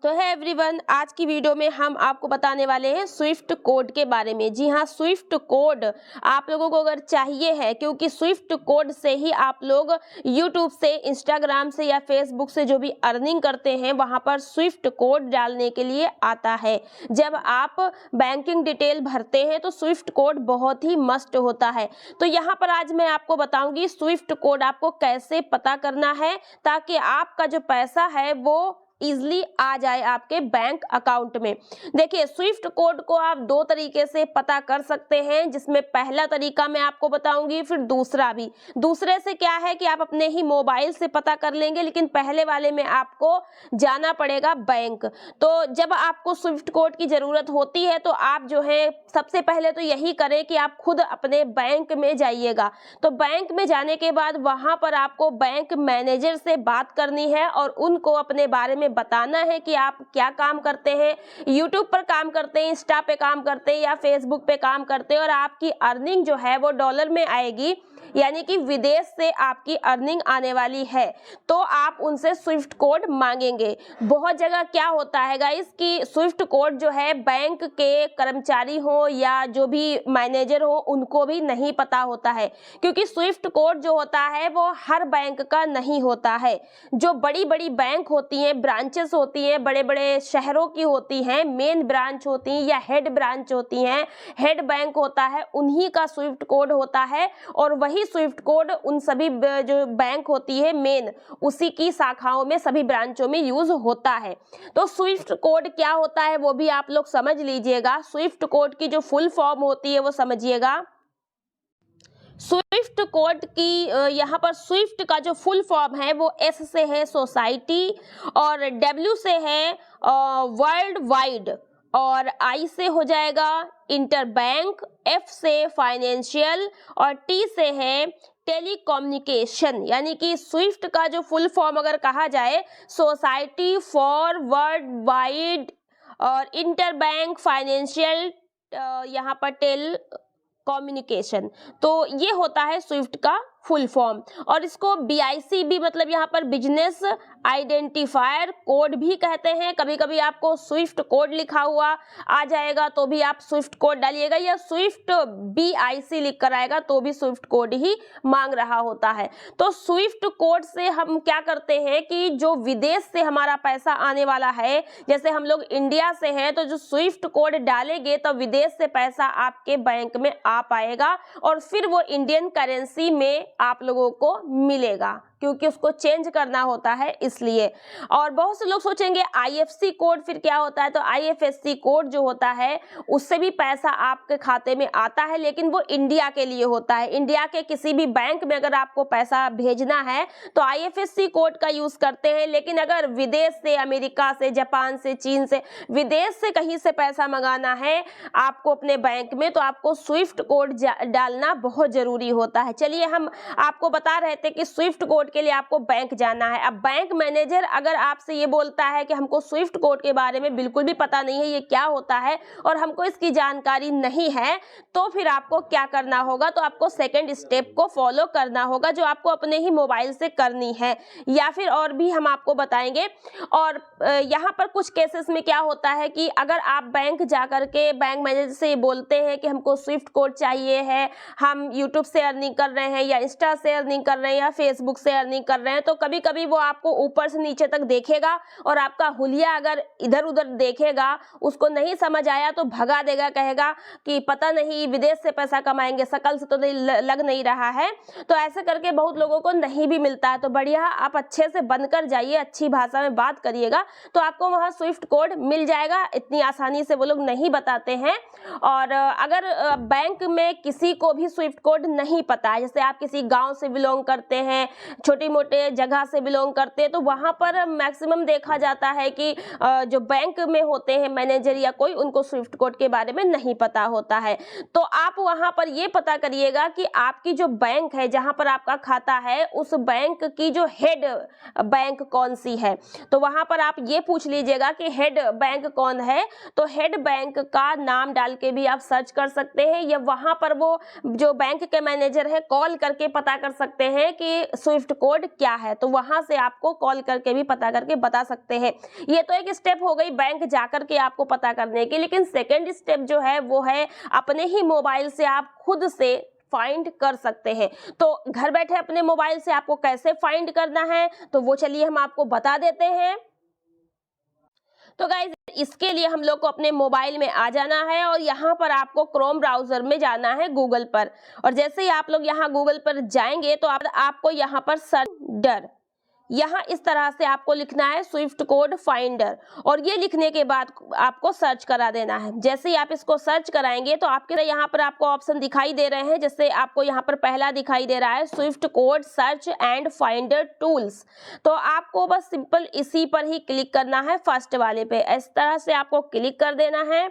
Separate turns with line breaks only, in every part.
तो है एवरीवन, आज की वीडियो में हम आपको बताने वाले हैं स्विफ्ट कोड के बारे में। जी हाँ, स्विफ्ट कोड आप लोगों को अगर चाहिए है, क्योंकि स्विफ्ट कोड से ही आप लोग यूट्यूब से, इंस्टाग्राम से या फेसबुक से जो भी अर्निंग करते हैं वहाँ पर स्विफ्ट कोड डालने के लिए आता है। जब आप बैंकिंग डिटेल भरते हैं तो स्विफ्ट कोड बहुत ही मस्ट होता है। तो यहाँ पर आज मैं आपको बताऊंगी स्विफ्ट कोड आपको कैसे पता करना है, ताकि आपका जो पैसा है वो इजली आ जाए आपके बैंक अकाउंट में। देखिए, स्विफ्ट कोड को आप दो तरीके से पता कर सकते हैं, जिसमें पहला तरीका मैं आपको बताऊंगी, फिर दूसरा भी। दूसरे से क्या है कि आप अपने ही मोबाइल से पता कर लेंगे, लेकिन पहले वाले में आपको जाना पड़ेगा बैंक। तो जब आपको स्विफ्ट कोड की जरूरत होती है तो आप जो है सबसे पहले तो यही करें कि आप खुद अपने बैंक में जाइएगा। तो बैंक में जाने के बाद वहां पर आपको बैंक मैनेजर से बात करनी है और उनको अपने बारे में बताना है कि आप क्या काम करते हैं, यूट्यूब पर काम करते हैं, इंस्टा पे काम करते हैं या फेसबुक पे काम करते हैं, और आपकी अर्निंग जो है वो डॉलर में आएगी, यानी कि विदेश से आपकी अर्निंग आने वाली है। तो आप उनसे स्विफ्ट कोड मांगेंगे। बहुत जगह क्या होता है गाइस कि स्विफ्ट कोड जो है बैंक के कर्मचारी हो या जो भी मैनेजर हो उनको भी नहीं पता होता है, क्योंकि स्विफ्ट कोड जो होता है वो हर बैंक का नहीं होता है। जो बड़ी बड़ी बैंक होती हैं, ब्रांचेस होती हैं, बड़े बड़े शहरों की होती हैं, मेन ब्रांच होती हैं या हेड ब्रांच होती हैं, हेड बैंक होता है, उन्हीं का स्विफ्ट कोड होता है। और वही स्विफ्ट कोड उन सभी जो बैंक होती है मेन, उसी की शाखाओं में, सभी ब्रांचों में यूज होता है। तो स्विफ्ट कोड क्या होता है वो भी आप लोग समझ लीजिएगा। स्विफ्ट कोड की जो फुल फॉर्म होती है वो समझिएगा। स्विफ्ट कोड की यहाँ पर स्विफ्ट का जो फुल फॉर्म है वो एस से है सोसाइटी, और डब्ल्यू से है वर्ल्ड वाइड, और आई से हो जाएगा इंटर बैंक, एफ से फाइनेंशियल, और टी से है टेलीकम्युनिकेशन। यानी कि स्विफ्ट का जो फुल फॉर्म अगर कहा जाए, सोसाइटी फॉर वर्ल्ड वाइड और इंटर बैंक फाइनेंशियल, यहाँ पर टेल कम्युनिकेशन, तो ये होता है स्विफ्ट का फुल फॉर्म। और इसको BIC भी, मतलब यहाँ पर बिजनेस आइडेंटिफायर कोड भी कहते हैं। कभी कभी आपको स्विफ्ट कोड लिखा हुआ आ जाएगा तो भी आप स्विफ्ट कोड डालिएगा, या स्विफ्ट BIC लिख कर आएगा तो भी स्विफ्ट कोड ही मांग रहा होता है। तो स्विफ्ट कोड से हम क्या करते हैं कि जो विदेश से हमारा पैसा आने वाला है, जैसे हम लोग इंडिया से हैं, तो जो स्विफ्ट कोड डालेंगे तो विदेश से पैसा आपके बैंक में आ पाएगा, और फिर वो इंडियन करेंसी में आप लोगों को मिलेगा, क्योंकि उसको चेंज करना होता है इसलिए। और बहुत से लोग सोचेंगे IFSC कोड फिर क्या होता है, तो IFSC कोड जो होता है उससे भी पैसा आपके खाते में आता है, लेकिन वो इंडिया के लिए होता है। इंडिया के किसी भी बैंक में अगर आपको पैसा भेजना है तो IFSC कोड का यूज करते हैं, लेकिन अगर विदेश से, अमेरिका से, जापान से, चीन से, विदेश से कहीं से पैसा मंगाना है आपको अपने बैंक में, तो आपको स्विफ्ट कोड डालना बहुत जरूरी होता है। चलिए, हम आपको बता रहे थे कि स्विफ्ट कोड के लिए आपको बैंक जाना है। अब बैंक मैनेजर अगर आपसे ये बोलता है कि हमको स्विफ्ट कोड के बारे में बिल्कुल भी पता नहीं है, ये क्या होता है और हमको इसकी जानकारी नहीं है, तो फिर आपको क्या करना होगा, तो आपको सेकंड स्टेप को फॉलो करना होगा, जो आपको अपने ही मोबाइल से करनी है, या फिर और भी हम आपको बताएंगे। और यहाँ पर कुछ केसेस में क्या होता है कि अगर आप बैंक जा करके बैंक मैनेजर से बोलते हैं कि हमको स्विफ्ट कोड चाहिए है, हम यूट्यूब से अर्निंग कर रहे हैं या इंस्टा से अर्निंग कर रहे हैं या फेसबुक से अर्निंग कर रहे हैं, तो कभी कभी वो आपको ऊपर से नीचे तक देखेगा और आपका हुलिया अगर इधर उधर देखेगा, उसको नहीं समझ आया तो भगा देगा, कहेगा कि पता नहीं विदेश से पैसा कमाएंगे, शकल से तो नहीं लग नहीं रहा है। तो ऐसे करके बहुत लोगों को नहीं भी मिलता है। तो बढ़िया आप अच्छे से बनकर जाइए, अच्छी भाषा में बात करिएगा, तो आपको वहाँ स्विफ्ट कोड मिल जाएगा। इतनी आसानी से वो लोग नहीं बताते हैं। और अगर बैंक में किसी को भी स्विफ्ट कोड नहीं पता है, जैसे आप किसी गांव से बिलोंग करते हैं, छोटी मोटे जगह से बिलोंग करते हैं, तो वहां पर मैक्सिमम देखा जाता है कि जो बैंक में होते हैं मैनेजर या कोई, उनको स्विफ्ट कोड के बारे में नहीं पता होता है। तो आप वहां पर ये पता करिएगा कि आपकी जो बैंक है, जहां पर आपका खाता है, उस बैंक की जो हेड बैंक कौन सी है। तो वहां पर आप ये पूछ लीजिएगा कि हेड बैंक कौन है, तो हेड बैंक का नाम डाल के भी आप सर्च कर सकते हैं, या वहां पर वो जो बैंक के मैनेजर है कॉल करके पता कर सकते हैं कि स्विफ्ट स्विफ्ट कोड क्या है, तो वहां से आपको कॉल करके भी पता करके बता सकते हैं। ये तो एक स्टेप हो गई बैंक जाकर के आपको पता करने की, लेकिन सेकेंड स्टेप जो है वो है अपने ही मोबाइल से आप खुद से फाइंड कर सकते हैं। तो घर बैठे अपने मोबाइल से आपको कैसे फाइंड करना है, तो वो चलिए हम आपको बता देते हैं। तो गाइज इसके लिए हम लोग को अपने मोबाइल में आ जाना है और यहाँ पर आपको क्रोम ब्राउजर में जाना है गूगल पर, और जैसे ही आप लोग यहाँ गूगल पर जाएंगे तो आपको यहाँ पर सर्च यहाँ इस तरह से आपको लिखना है स्विफ्ट कोड फाइंडर, और ये लिखने के बाद आपको सर्च करा देना है। जैसे ही आप इसको सर्च कराएंगे तो आपके यहाँ पर आपको ऑप्शन दिखाई दे रहे हैं, जैसे आपको यहाँ पर पहला दिखाई दे रहा है Swift code search and finder tools. तो आपको बस सिंपल इसी पर ही क्लिक करना है, फर्स्ट वाले पे इस तरह से आपको क्लिक कर देना है।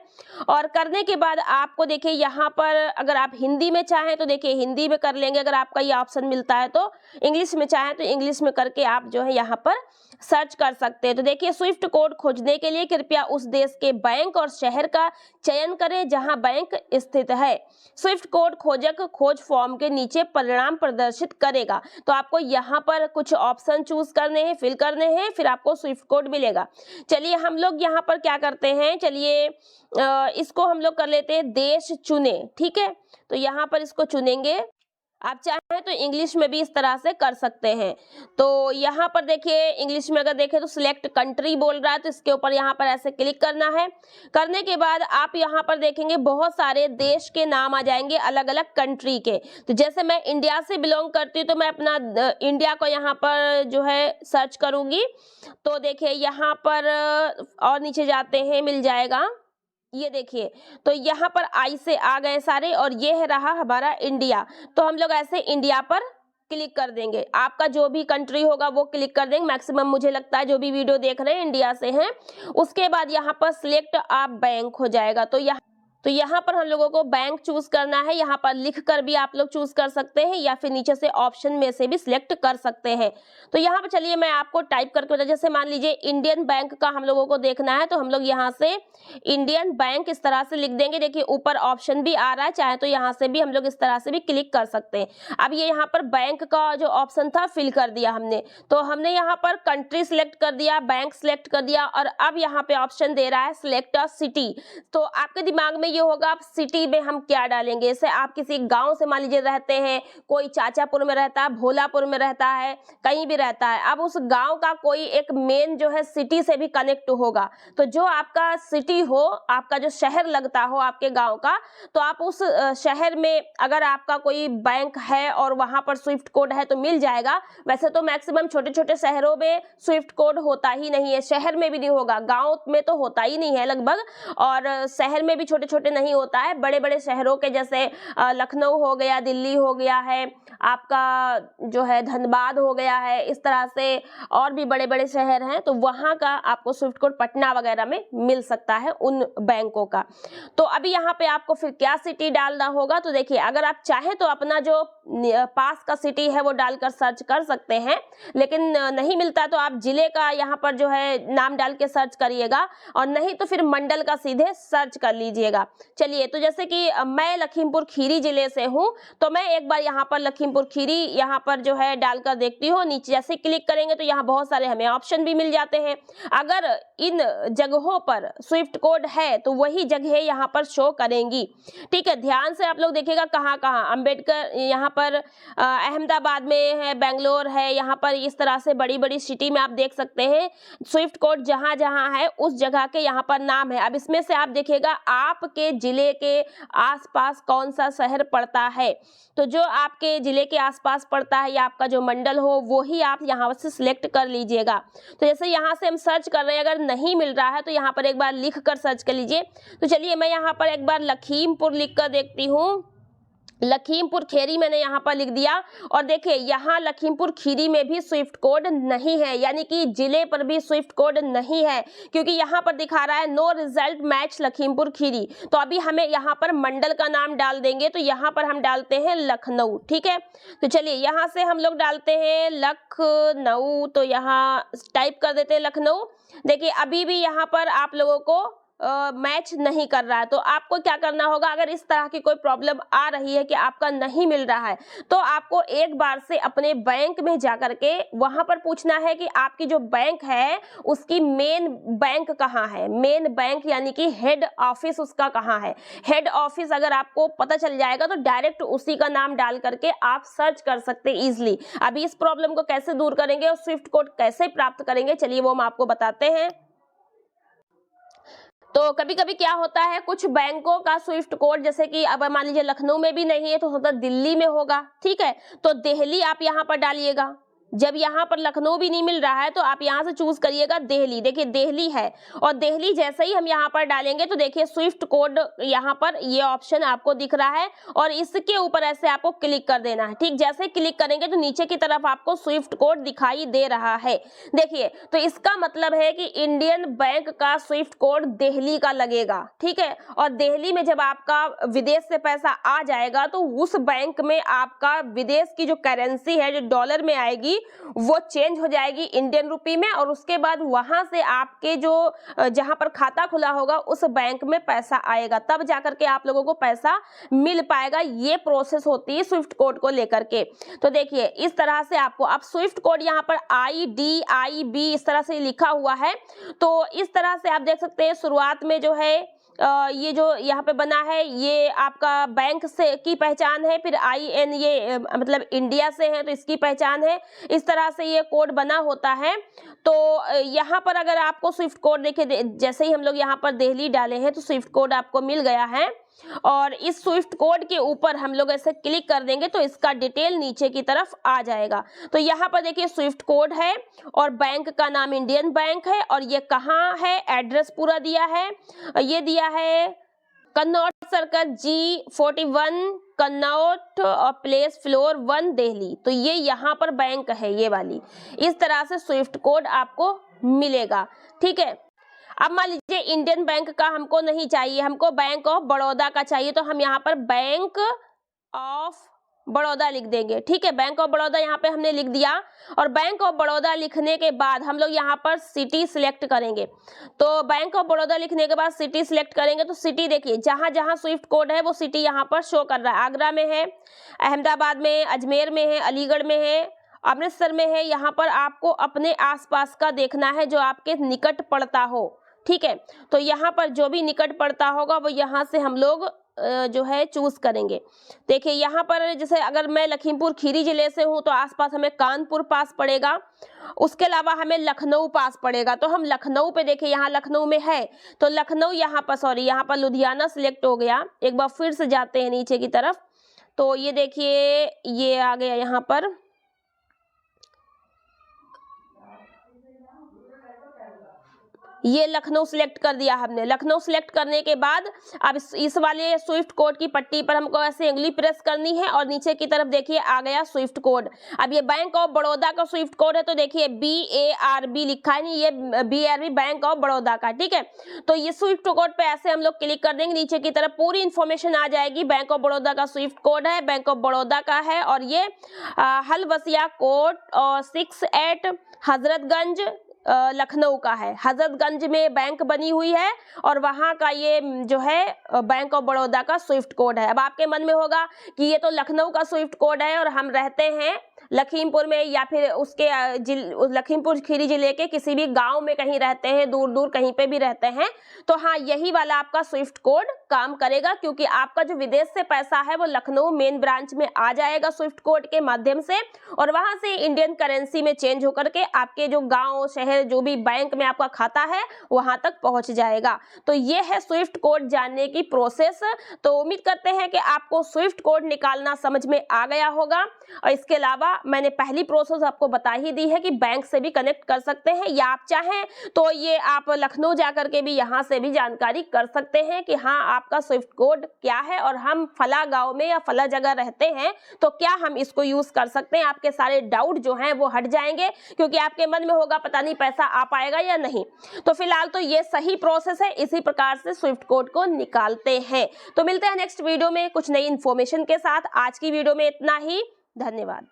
और करने के बाद आपको देखिए यहाँ पर अगर आप हिंदी में चाहें तो देखिए हिंदी में कर लेंगे, अगर आपका ये ऑप्शन मिलता है तो इंग्लिश में चाहें तो इंग्लिश में करके आप जो है यहाँ पर सर्च कर सकते हैं। तो देखिए स्विफ्ट कोड खोजने के लिए कृपया उस देश के बैंक और शहर का चयन करें जहां बैंक स्थित है। स्विफ्ट कोड खोजक खोज फॉर्म के नीचे परिणाम प्रदर्शित करेगा। तो आपको यहाँ पर कुछ ऑप्शन चूज करने हैं, फिल करने हैं, फिर आपको स्विफ्ट कोड मिलेगा। चलिए हम लोग यहाँ पर क्या करते हैं, चलिए इसको हम लोग कर लेते हैं देश चुने, ठीक है। तो यहाँ पर इसको चुनेंगे, आप चाहें तो इंग्लिश में भी इस तरह से कर सकते हैं। तो यहाँ पर देखिए इंग्लिश में अगर देखें तो सिलेक्ट कंट्री बोल रहा है, तो इसके ऊपर यहाँ पर ऐसे क्लिक करना है। करने के बाद आप यहाँ पर देखेंगे बहुत सारे देश के नाम आ जाएंगे अलग अलग कंट्री के। तो जैसे मैं इंडिया से बिलोंग करती हूँ तो मैं अपना इंडिया को यहाँ पर जो है सर्च करूँगी। तो देखिए यहाँ पर और नीचे जाते हैं, मिल जाएगा, ये देखिए तो यहाँ पर आई से आ गए सारे, और ये है रहा हमारा इंडिया। तो हम लोग ऐसे इंडिया पर क्लिक कर देंगे, आपका जो भी कंट्री होगा वो क्लिक कर देंगे। मैक्सिमम मुझे लगता है जो भी वीडियो देख रहे हैं इंडिया से हैं। उसके बाद यहाँ पर सिलेक्ट आप बैंक हो जाएगा। तो यहाँ पर हम लोगों को बैंक चूज करना है, यहाँ पर लिख कर भी आप लोग चूज कर सकते हैं या फिर नीचे से ऑप्शन में से भी सिलेक्ट कर सकते हैं। तो यहाँ पर चलिए मैं आपको टाइप करके बता, जैसे मान लीजिए इंडियन बैंक का हम लोगों को देखना है, तो हम लोग यहाँ से इंडियन बैंक इस तरह से लिख देंगे। देखिए ऊपर ऑप्शन भी आ रहा है, चाहे तो यहाँ से भी हम लोग इस तरह से भी क्लिक कर सकते हैं। अब ये यहाँ पर बैंक का जो ऑप्शन था फिल कर दिया हमने, तो हमने यहाँ पर कंट्री सिलेक्ट कर दिया, बैंक सिलेक्ट कर दिया, और अब यहाँ पे ऑप्शन दे रहा है सिलेक्ट अ सिटी। तो आपके दिमाग में ये होगा आप सिटी में हम क्या डालेंगे। जैसे आप किसी गांव से मान लीजिए रहते हैं, कोई चाचापुर में रहता है, भोलापुर में रहता है, कहीं भी रहता है, अब उस गांव का कोई एक मेन जो है सिटी से भी कनेक्ट होगा। तो जो आपका सिटी हो, आपका जो शहर लगता हो आपके गांव का, तो आप उस शहर में अगर आपका कोई बैंक है और वहां पर स्विफ्ट कोड है तो मिल जाएगा। वैसे तो मैक्सिमम छोटे छोटे शहरों में स्विफ्ट कोड होता ही नहीं है, शहर में भी नहीं होगा, गाँव में तो होता ही नहीं है लगभग, और शहर में भी छोटे छोटे नहीं होता है। बड़े बड़े शहरों के जैसे लखनऊ हो गया, दिल्ली हो गया है, आपका जो है धनबाद हो गया है, इस तरह से और भी बड़े बड़े शहर हैं, तो वहां का आपको स्विफ्ट कोड पटना वगैरह में मिल सकता है उन बैंकों का। तो अभी यहाँ पे आपको फिर क्या सिटी डालना होगा, तो देखिए अगर आप चाहें तो अपना जो पास का सिटी है वो डालकर सर्च कर सकते हैं, लेकिन नहीं मिलता तो आप जिले का यहाँ पर जो है नाम डाल के सर्च करिएगा, और नहीं तो फिर मंडल का सीधे सर्च कर लीजिएगा। चलिए तो जैसे कि मैं लखीमपुर खीरी जिले से हूँ, तो मैं एक बार यहाँ पर लखीमपुर खीरी यहाँ पर जो है डालकर देखती हूँ। नीचे जैसे क्लिक करेंगे तो यहाँ बहुत सारे हमें ऑप्शन भी मिल जाते हैं। अगर इन जगहों पर स्विफ्ट कोड है तो वही जगह यहाँ पर शो करेंगी, ठीक है। ध्यान से आप लोग देखिएगा कहाँ कहाँ, अंबेडकर यहाँ पर अहमदाबाद में है, बेंगलोर है, यहाँ पर इस तरह से बड़ी बड़ी सिटी में आप देख सकते हैं स्विफ्ट कोड जहाँ जहाँ है उस जगह के यहाँ पर नाम है। अब इसमें से आप देखिएगा आपके जिले के आसपास कौन सा शहर पड़ता है, तो जो आपके जिले के आसपास पड़ता है या आपका जो मंडल हो वो ही आप यहाँ से सिलेक्ट कर लीजिएगा। तो जैसे यहाँ से हम सर्च कर रहे हैं, अगर नहीं मिल रहा है तो यहाँ पर एक बार लिख कर सर्च कर लीजिए। तो चलिए मैं यहाँ पर एक बार लखीमपुर लिख कर देखती हूँ, लखीमपुर खीरी मैंने यहाँ पर लिख दिया, और देखिए यहाँ लखीमपुर खीरी में भी स्विफ्ट कोड नहीं है, यानी कि जिले पर भी स्विफ्ट कोड नहीं है, क्योंकि यहाँ पर दिखा रहा है no result match Lakhimpur Kheri. तो अभी हमें यहाँ पर मंडल का नाम डाल देंगे, तो यहाँ पर हम डालते हैं लखनऊ, ठीक है। तो चलिए यहाँ से हम लोग डालते हैं लखनऊ, तो यहाँ टाइप कर देते हैं लखनऊ। देखिए अभी भी यहाँ पर आप लोगों को मैच नहीं कर रहा है। तो आपको क्या करना होगा, अगर इस तरह की कोई प्रॉब्लम आ रही है कि आपका नहीं मिल रहा है, तो आपको एक बार से अपने बैंक में जाकर के वहां पर पूछना है कि आपकी जो बैंक है उसकी मेन बैंक कहाँ है। मेन बैंक यानी कि हेड ऑफिस उसका कहाँ है। हेड ऑफिस अगर आपको पता चल जाएगा तो डायरेक्ट उसी का नाम डाल करके आप सर्च कर सकते इजीली। अभी इस प्रॉब्लम को कैसे दूर करेंगे और स्विफ्ट कोड कैसे प्राप्त करेंगे, चलिए वो हम आपको बताते हैं। तो कभी कभी क्या होता है, कुछ बैंकों का स्विफ्ट कोड, जैसे कि अब मान लीजिए लखनऊ में भी नहीं है तो होता दिल्ली में होगा, ठीक है। तो दिल्ली आप यहाँ पर डालिएगा। जब यहाँ पर लखनऊ भी नहीं मिल रहा है तो आप यहाँ से चूज करिएगा दिल्ली। देखिए दिल्ली है, और दिल्ली जैसे ही हम यहाँ पर डालेंगे तो देखिए स्विफ्ट कोड यहाँ पर ये ऑप्शन आपको दिख रहा है, और इसके ऊपर ऐसे आपको क्लिक कर देना है। ठीक, जैसे क्लिक करेंगे तो नीचे की तरफ आपको स्विफ्ट कोड दिखाई दे रहा है। देखिए, तो इसका मतलब है कि इंडियन बैंक का स्विफ्ट कोड दिल्ली का लगेगा, ठीक है। और दिल्ली में जब आपका विदेश से पैसा आ जाएगा तो उस बैंक में आपका विदेश की जो करेंसी है, जो डॉलर में आएगी, वो चेंज हो जाएगी इंडियन रुपी में, और उसके बाद वहां से आपके जो जहां पर खाता खुला होगा उस बैंक में पैसा आएगा, तब जाकर के आप लोगों को पैसा मिल पाएगा। ये प्रोसेस होती है स्विफ्ट कोड को लेकर के। तो देखिए इस तरह से आपको, अब स्विफ्ट कोड यहाँ पर IDIB इस तरह से लिखा हुआ है। तो इस तरह से आप देख सकते हैं शुरुआत में जो है ये जो यहाँ पे बना है ये आपका बैंक से की पहचान है, फिर IN ये मतलब इंडिया से है तो इसकी पहचान है। इस तरह से ये कोड बना होता है। तो यहाँ पर अगर आपको स्विफ्ट कोड देखिए, जैसे ही हम लोग यहाँ पर दिल्ली डाले हैं तो स्विफ्ट कोड आपको मिल गया है, और इस स्विफ्ट कोड के ऊपर हम लोग ऐसे क्लिक कर देंगे तो इसका डिटेल नीचे की तरफ आ जाएगा। तो यहाँ पर देखिए स्विफ्ट कोड है, और बैंक का नाम इंडियन बैंक है, और ये कहाँ है, एड्रेस पूरा दिया है। ये दिया है कन्नौट सर्कल G41 कन्नौट और प्लेस फ्लोर 1 दिल्ली। तो ये यहाँ पर बैंक है, ये वाली। इस तरह से स्विफ्ट कोड आपको मिलेगा, ठीक है। अब मान लीजिए इंडियन बैंक का हमको नहीं चाहिए, हमको बैंक ऑफ बड़ौदा का चाहिए, तो हम यहाँ पर बैंक ऑफ बड़ौदा लिख देंगे, ठीक है। बैंक ऑफ बड़ौदा यहाँ पे हमने लिख दिया, और बैंक ऑफ बड़ौदा लिखने के बाद हम लोग यहाँ पर सिटी सिलेक्ट करेंगे। तो बैंक ऑफ बड़ौदा लिखने के बाद सिटी सिलेक्ट करेंगे तो सिटी देखिए जहाँ जहाँ स्विफ्ट कोड है वो सिटी यहाँ पर शो कर रहा है। आगरा में है, अहमदाबाद में, अजमेर में है, अलीगढ़ में है, अमृतसर में है। यहाँ पर आपको अपने आसपास का देखना है जो आपके निकट पड़ता हो, ठीक है। तो यहाँ पर जो भी निकट पड़ता होगा वो यहाँ से हम लोग जो है चूज करेंगे। देखिए यहाँ पर जैसे अगर मैं लखीमपुर खीरी जिले से हूँ तो आसपास हमें कानपुर पास पड़ेगा, उसके अलावा हमें लखनऊ पास पड़ेगा। तो हम लखनऊ पे देखिए, यहाँ लखनऊ में है तो लखनऊ यहाँ पर, सॉरी यहाँ पर लुधियाना सिलेक्ट हो गया। एक बार फिर से जाते हैं नीचे की तरफ, तो ये देखिए ये आ गया यहाँ पर। ये लखनऊ सिलेक्ट कर दिया हमने। लखनऊ सिलेक्ट करने के बाद अब इस वाले स्विफ्ट कोड की पट्टी पर हमको ऐसे उंगली प्रेस करनी है, और नीचे की तरफ देखिए आ गया स्विफ्ट कोड। अब ये बैंक ऑफ बड़ौदा का स्विफ्ट कोड है, तो देखिए BARB लिखा है, नहीं ये BRB बैंक ऑफ बड़ौदा का, ठीक है। तो ये स्विफ्ट कोड पे ऐसे हम लोग क्लिक कर देंगे, नीचे की तरफ पूरी इन्फॉर्मेशन आ जाएगी। बैंक ऑफ बड़ौदा का स्विफ्ट कोड है, बैंक ऑफ बड़ौदा का है, और ये हलवसिया कोड 68 हजरतगंज लखनऊ का है। हजरतगंज में बैंक बनी हुई है, और वहां का ये जो है बैंक ऑफ बड़ौदा का स्विफ्ट कोड है। अब आपके मन में होगा कि ये तो लखनऊ का स्विफ्ट कोड है और हम रहते हैं लखीमपुर में, या फिर उसके लखीमपुर खीरी जिले के किसी भी गांव में कहीं रहते हैं, दूर दूर कहीं पे भी रहते हैं, तो हाँ यही वाला आपका स्विफ्ट कोड काम करेगा, क्योंकि आपका जो विदेश से पैसा है वो लखनऊ मेन ब्रांच में आ जाएगा स्विफ्ट कोड के माध्यम से, और वहां से इंडियन करेंसी में चेंज होकर के आपके जो गांव शहर जो भी बैंक में आपका खाता है वहां तक पहुंच जाएगा। तो ये है स्विफ्ट कोड जानने की प्रोसेस। तो उम्मीद करते हैं कि आपको स्विफ्ट कोड निकालना समझ में आ गया होगा, और इसके अलावा मैंने पहली प्रोसेस आपको बता ही दी है कि बैंक से भी कनेक्ट कर सकते हैं, या आप चाहें तो ये आप लखनऊ जाकर के भी यहाँ से भी जानकारी कर सकते हैं कि हाँ आपका स्विफ्ट कोड क्या है, और हम फला गांव में या फला जगह रहते हैं तो क्या हम इसको यूज कर सकते हैं। आपके सारे डाउट जो हैं वो हट जाएंगे, क्योंकि आपके मन में होगा पता नहीं पैसा आ पाएगा या नहीं। तो फिलहाल तो ये सही प्रोसेस है, इसी प्रकार से स्विफ्ट कोड को निकालते हैं। तो मिलते हैं नेक्स्ट वीडियो में कुछ नई इन्फॉर्मेशन के साथ। आज की वीडियो में इतना ही, धन्यवाद।